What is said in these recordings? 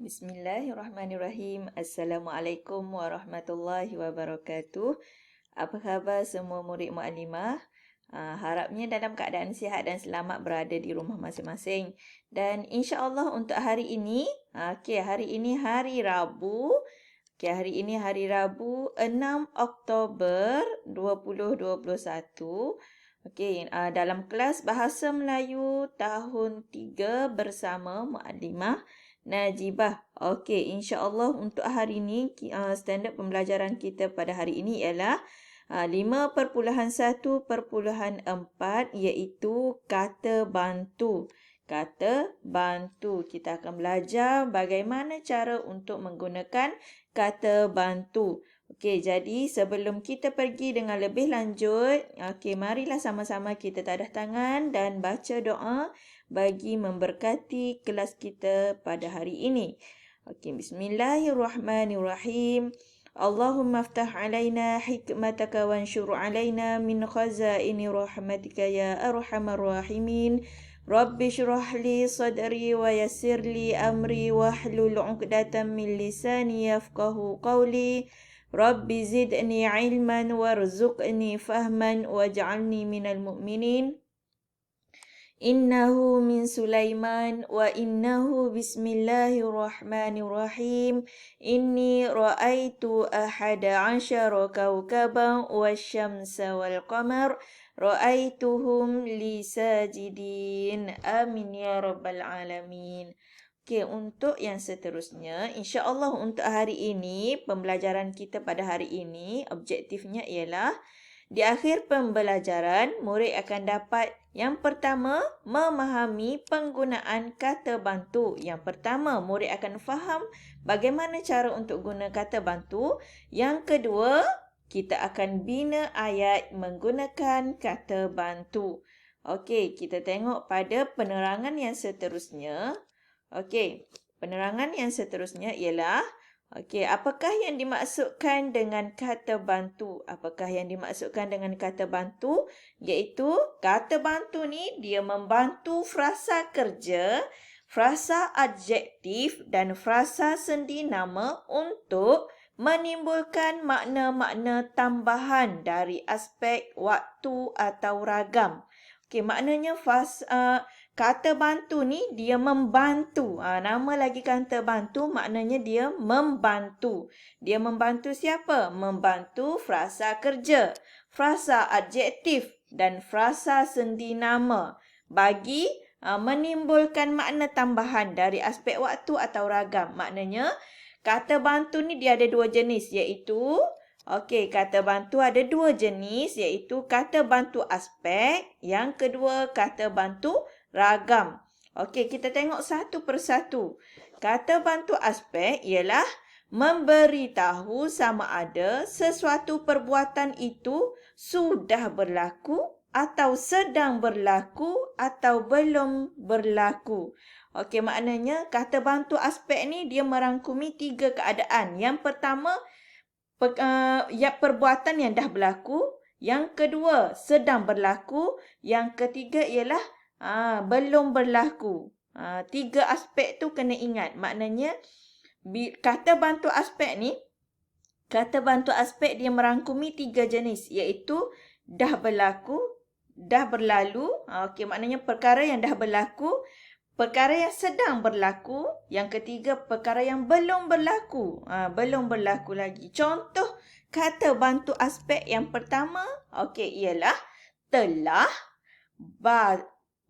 Bismillahirrahmanirrahim. Assalamualaikum warahmatullahi wabarakatuh. Apa khabar semua murid muallimah? Harapnya dalam keadaan sihat dan selamat berada di rumah masing-masing. Dan insya-Allah untuk hari ini, hari ini hari Rabu. Hari ini hari Rabu 6 Oktober 2021. Dalam kelas Bahasa Melayu tahun 3 bersama Muallimah Najibah. Insya-Allah untuk hari ini standard pembelajaran kita pada hari ini ialah 5.1.4 iaitu kata bantu. Kata bantu. Kita akan belajar bagaimana cara untuk menggunakan kata bantu. Jadi sebelum kita pergi dengan lebih lanjut, marilah sama-sama kita tadah tangan dan baca doa bagi memberkati kelas kita pada hari ini. Bismillahirrahmanirrahim. Allahumma aftah alaina hikmataka wanshur alaina min khazaini rahmatika ya arhamar rahimin. Rabbi shrah li sadri wa yassir li amri wahlul 'uqdatam min lisani yafqahu qawli. Rabbi zidni ilman warzuqni fahman waj'alni minal mu'minin. Innahu min Sulaiman wa innahu bismillahirrahmanirrahim. Inni ra'aitu ahada asyara kawkaban wasyamsa wal qamar. Ra'aituhum li sajidin. Amin ya rabbal alamin. Untuk yang seterusnya, insya-Allah untuk hari ini, pembelajaran kita pada hari ini, objektifnya ialah di akhir pembelajaran, murid akan dapat yang pertama, memahami penggunaan kata bantu. Yang pertama, murid akan faham bagaimana cara untuk guna kata bantu. Yang kedua, kita akan bina ayat menggunakan kata bantu. Kita tengok pada penerangan yang seterusnya. Penerangan yang seterusnya ialah apakah yang dimaksudkan dengan kata bantu? Apakah yang dimaksudkan dengan kata bantu? Iaitu kata bantu ni dia membantu frasa kerja, frasa adjektif dan frasa sendi nama untuk menimbulkan makna-makna tambahan dari aspek waktu atau ragam. Maknanya kata bantu ni dia membantu. Nama lagi kata bantu maknanya dia membantu. Dia membantu siapa? Membantu frasa kerja, frasa adjektif dan frasa sendi nama bagi menimbulkan makna tambahan dari aspek waktu atau ragam. Maknanya kata bantu ni dia ada dua jenis iaitu kata bantu ada dua jenis iaitu kata bantu aspek, yang kedua kata bantu ragam. Kita tengok satu persatu. Kata bantu aspek ialah memberitahu sama ada sesuatu perbuatan itu sudah berlaku atau sedang berlaku atau belum berlaku. Maknanya kata bantu aspek ni dia merangkumi tiga keadaan. Yang pertama, perbuatan yang dah berlaku. Yang kedua, sedang berlaku. Yang ketiga ialah belum berlaku. Tiga aspek tu kena ingat. Maknanya, kata bantu aspek ni, kata bantu aspek dia merangkumi tiga jenis. Iaitu, dah berlaku, dah berlalu. Maknanya perkara yang dah berlaku, perkara yang sedang berlaku. Yang ketiga, perkara yang belum berlaku. Belum berlaku lagi. Contoh kata bantu aspek yang pertama, ialah telah,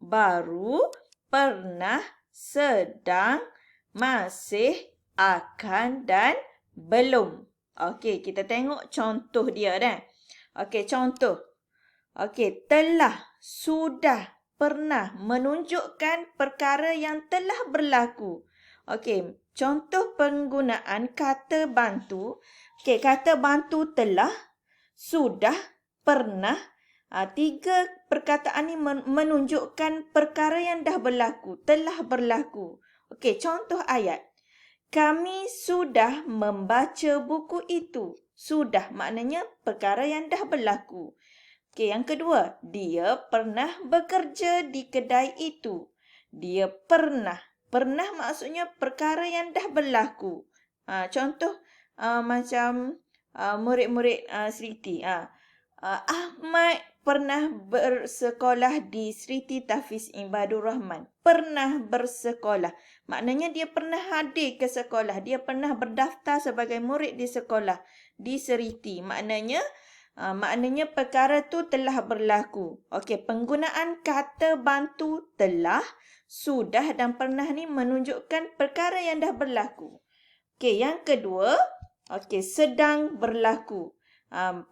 baru, pernah, sedang, masih, akan dan belum. Kita tengok contoh dia dah. Contoh. Telah, sudah, pernah menunjukkan perkara yang telah berlaku. Contoh penggunaan kata bantu. Kata bantu telah, sudah, pernah. Tiga perkataan ini menunjukkan perkara yang dah berlaku, telah berlaku. Contoh ayat. Kami sudah membaca buku itu. Sudah maknanya perkara yang dah berlaku. Yang kedua, dia pernah bekerja di kedai itu. Dia pernah Pernah maksudnya perkara yang dah berlaku. Contoh macam murid-murid Sriti. Ahmad pernah bersekolah di Sriti Tafiz Ibadur Rahman. Pernah bersekolah. Maknanya dia pernah hadir ke sekolah. Dia pernah berdaftar sebagai murid di sekolah di Sriti. Maknanya perkara tu telah berlaku. Okey, penggunaan kata bantu telah, sudah dan pernah ni menunjukkan perkara yang dah berlaku. Okey, yang kedua, sedang berlaku.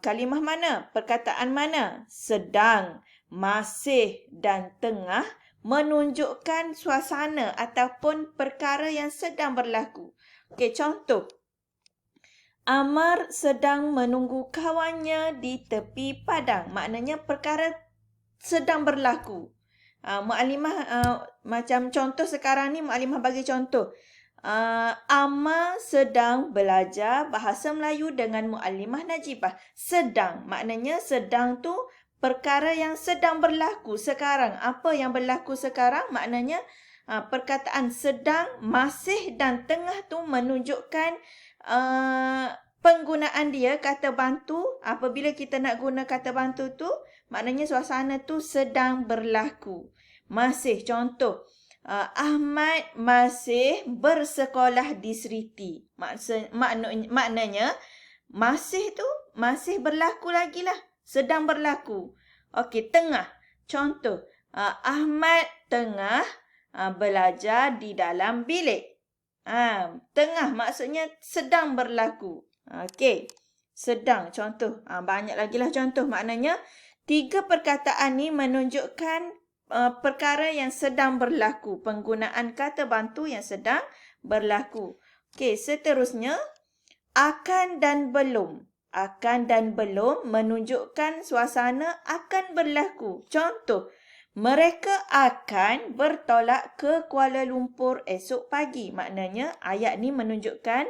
Kalimah mana? Perkataan mana? Sedang, masih dan tengah menunjukkan suasana ataupun perkara yang sedang berlaku. Okey, contoh. Amar sedang menunggu kawannya di tepi padang. Maknanya perkara sedang berlaku. Mu'alimah macam contoh sekarang ni, Mu'alimah bagi contoh. Amma sedang belajar bahasa Melayu dengan Mu'alimah Najibah. Sedang, maknanya sedang tu perkara yang sedang berlaku sekarang. Apa yang berlaku sekarang? Maknanya perkataan sedang, masih dan tengah tu menunjukkan penggunaan dia kata bantu. Apabila kita nak guna kata bantu tu, maknanya suasana tu sedang berlaku. Masih, contoh. Ahmad masih bersekolah di Sriti. Maknanya masih tu masih berlaku lagi lah. Sedang berlaku. Okey, tengah. Contoh. Ahmad tengah belajar di dalam bilik. Tengah maksudnya sedang berlaku. Okey. Sedang, contoh. Banyak lagi lah contoh. Maknanya 3 perkataan ni menunjukkan perkara yang sedang berlaku. Penggunaan kata bantu yang sedang berlaku. Okey, seterusnya. Akan dan belum. Akan dan belum menunjukkan suasana akan berlaku. Contoh. Mereka akan bertolak ke Kuala Lumpur esok pagi. Maknanya ayat ni menunjukkan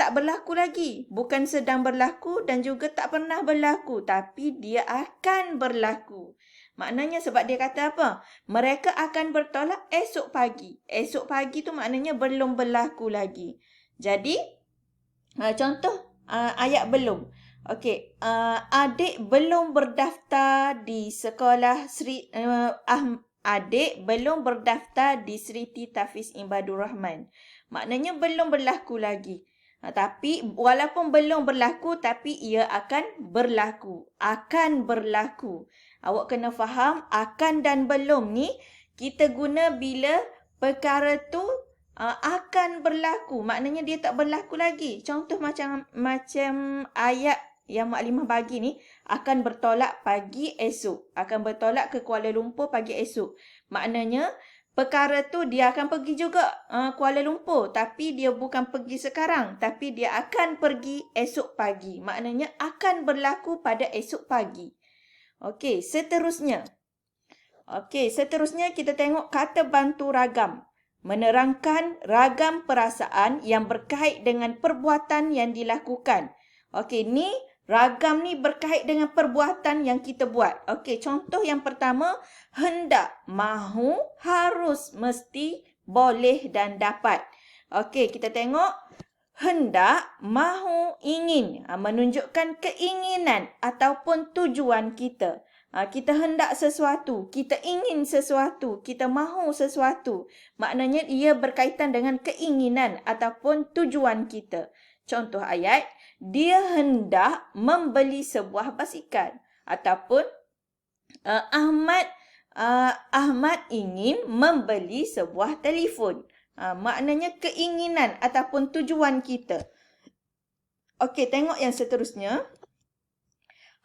tak berlaku lagi. Bukan sedang berlaku dan juga tak pernah berlaku. Tapi dia akan berlaku. Maknanya sebab dia kata apa? Mereka akan bertolak esok pagi. Esok pagi tu maknanya belum berlaku lagi. Jadi, contoh ayat belum. Okey, adik belum berdaftar di sekolah adik belum berdaftar di Sriti Tafiz Ibadur Rahman. Maknanya belum berlaku lagi. Tapi walaupun belum berlaku, tapi ia akan berlaku. Akan berlaku. Awak kena faham, akan dan belum ni kita guna bila perkara tu akan berlaku. Maknanya dia tak berlaku lagi. Contoh macam ayat yang Maklimah bagi ni, akan bertolak pagi esok. Akan bertolak ke Kuala Lumpur pagi esok. Maknanya perkara tu dia akan pergi juga Kuala Lumpur. Tapi dia bukan pergi sekarang. Tapi dia akan pergi esok pagi. Maknanya akan berlaku pada esok pagi. Okey, seterusnya. Kita tengok kata bantu ragam. Menerangkan ragam perasaan yang berkait dengan perbuatan yang dilakukan. Okey, ni ragam ni berkait dengan perbuatan yang kita buat. Okey, contoh yang pertama, hendak, mahu, harus, mesti, boleh dan dapat. Okey, kita tengok hendak, mahu, ingin. Menunjukkan keinginan ataupun tujuan kita. Kita hendak sesuatu, kita ingin sesuatu, kita mahu sesuatu. Maknanya ia berkaitan dengan keinginan ataupun tujuan kita. Contoh ayat, dia hendak membeli sebuah basikal. Ataupun Ahmad ingin membeli sebuah telefon. Maknanya keinginan ataupun tujuan kita. Okey, tengok yang seterusnya.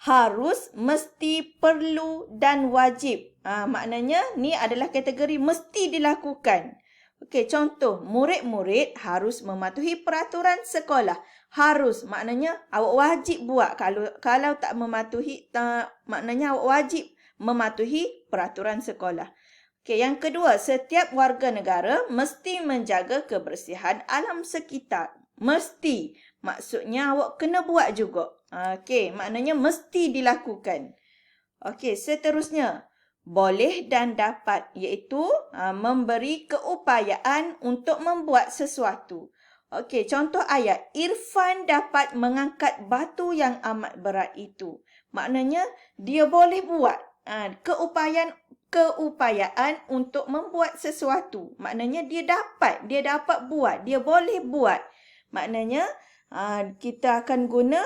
Harus, mesti, perlu dan wajib. Maknanya ni adalah kategori mesti dilakukan. Okey, contoh, murid-murid harus mematuhi peraturan sekolah. Harus, maknanya awak wajib buat. Kalau tak mematuhi, maknanya awak wajib mematuhi peraturan sekolah. Okey, yang kedua, setiap warga negara mesti menjaga kebersihan alam sekitar. Mesti, maksudnya awak kena buat juga. Okey, maknanya mesti dilakukan. Okey, seterusnya. boleh dan dapat, iaitu memberi keupayaan untuk membuat sesuatu. Okey, contoh ayat. Irfan dapat mengangkat batu yang amat berat itu. Maknanya dia boleh buat. Keupayaan untuk membuat sesuatu. Maknanya dia dapat buat, dia boleh buat. Maknanya kita akan guna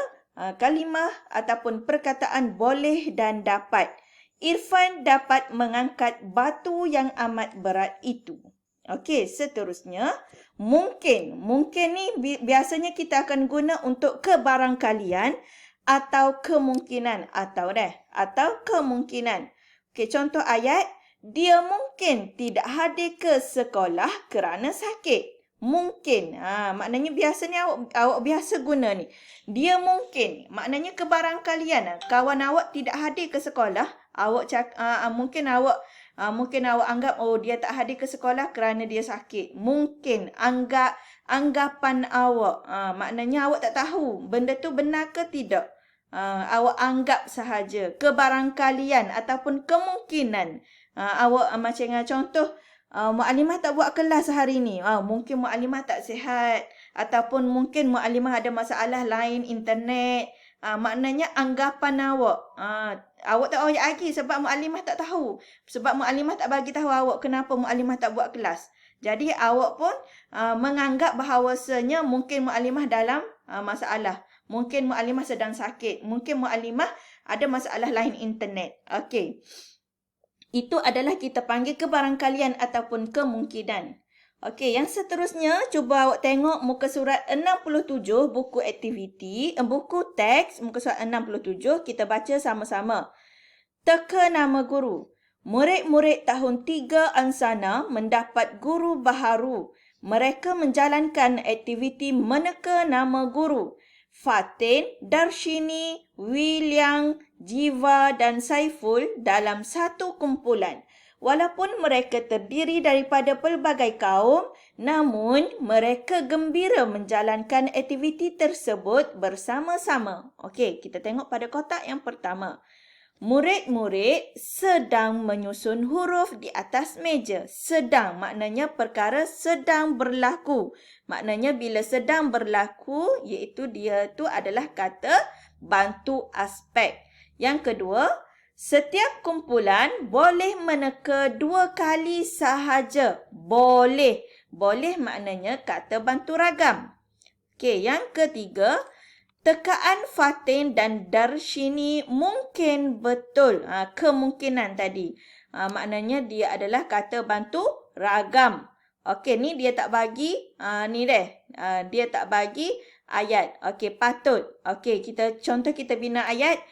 kalimah ataupun perkataan boleh dan dapat. Irfan dapat mengangkat batu yang amat berat itu. Okey, seterusnya mungkin. Mungkin ni biasanya kita akan guna untuk kebarangkalian atau kemungkinan atau kemungkinan. Okey, contoh ayat, dia mungkin tidak hadir ke sekolah kerana sakit. Mungkin. Maknanya biasanya awak biasa guna ni. Dia mungkin. Maknanya kebarangkalian. Kawan awak tidak hadir ke sekolah. Mungkin awak anggap dia tak hadir ke sekolah kerana dia sakit. Mungkin anggapan awak. Maknanya awak tak tahu benda tu benar ke tidak. Awak anggap sahaja. Kebarangkalian ataupun kemungkinan. Awak macam contoh, Mu'alimah tak buat kelas hari ni. Mungkin Mu'alimah tak sihat. Ataupun mungkin Mu'alimah ada masalah lain internet. Maknanya anggapan awak. Awak tak royak lagi sebab Mu'alimah tak tahu. Sebab Mu'alimah tak bagi tahu awak kenapa Mu'alimah tak buat kelas. Jadi awak pun menganggap bahawasanya mungkin Mu'alimah dalam masalah. Mungkin Mu'alimah sedang sakit. Mungkin Mu'alimah ada masalah lain internet. Okey. Itu adalah kita panggil kebarangkalian ataupun kemungkinan. Okey, yang seterusnya cuba awak tengok muka surat 67 buku aktiviti, buku teks muka surat 67, kita baca sama-sama. Teka nama guru. Murid-murid tahun 3 Ansana mendapat guru baharu. Mereka menjalankan aktiviti meneka nama guru. Fatin, Darshini, William, Jiva dan Saiful dalam satu kumpulan. Walaupun mereka terdiri daripada pelbagai kaum, namun mereka gembira menjalankan aktiviti tersebut bersama-sama. Okey, kita tengok pada kotak yang pertama. Murid-murid sedang menyusun huruf di atas meja. Sedang maknanya perkara sedang berlaku. Maknanya bila sedang berlaku, iaitu dia tu adalah kata bantu aspek. Yang kedua, setiap kumpulan boleh meneka 2 kali sahaja. Boleh. Boleh maknanya kata bantu ragam. Okey, yang ketiga, tekaan Fatin dan Darshini mungkin betul. Kemungkinan tadi. Maknanya dia adalah kata bantu ragam. Okey, ni dia tak bagi. Dia tak bagi ayat. Okey, patut. Okey, kita bina ayat.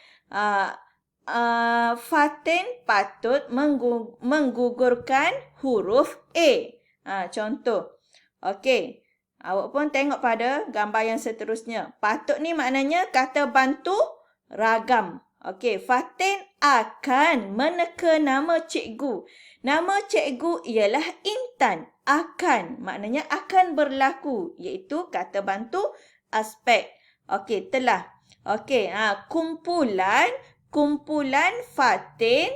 Fatin patut menggugurkan huruf A. Contoh. Okey. Awak pun tengok pada gambar yang seterusnya. Patut ni maknanya kata bantu ragam. Okey, Fatin akan meneka nama cikgu. Nama cikgu ialah Intan. Akan, maknanya akan berlaku. Iaitu kata bantu aspek. Okey, telah. Okey, kumpulan Fatin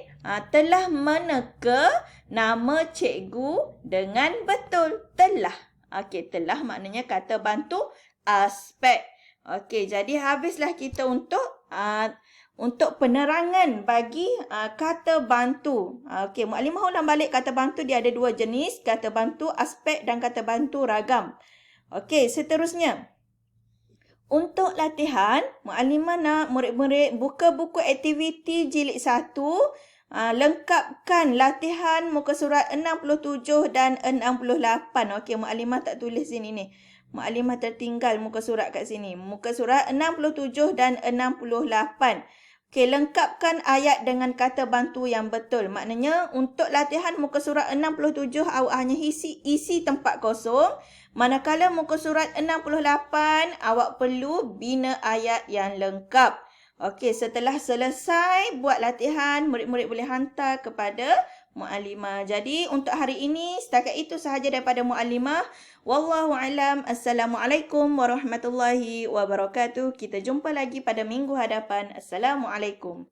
telah meneka nama cikgu dengan betul. Telah. Okey, telah maknanya kata bantu aspek. Okey, jadi habislah kita untuk penerangan bagi kata bantu. Okey, Mu'alimah ulang balik kata bantu. Dia ada 2 jenis, kata bantu aspek dan kata bantu ragam. Okey, seterusnya. Untuk latihan, Mu'alimah nak murid-murid buka buku aktiviti jilid 1. Lengkapkan latihan muka surat 67 dan 68. Okey, Mu'alimah tak tulis sini ni. Mu'alimah tertinggal muka surat kat sini. Muka surat 67 dan 68. Okey, lengkapkan ayat dengan kata bantu yang betul. Maknanya untuk latihan muka surat 67 awak hanya isi tempat kosong. Manakala muka surat 68 awak perlu bina ayat yang lengkap. Okey, setelah selesai buat latihan, murid-murid boleh hantar kepada Mu'alimah. Jadi, untuk hari ini, setakat itu sahaja daripada Mu'alimah. Wallahu alam. Assalamualaikum warahmatullahi wabarakatuh. Kita jumpa lagi pada minggu hadapan. Assalamualaikum.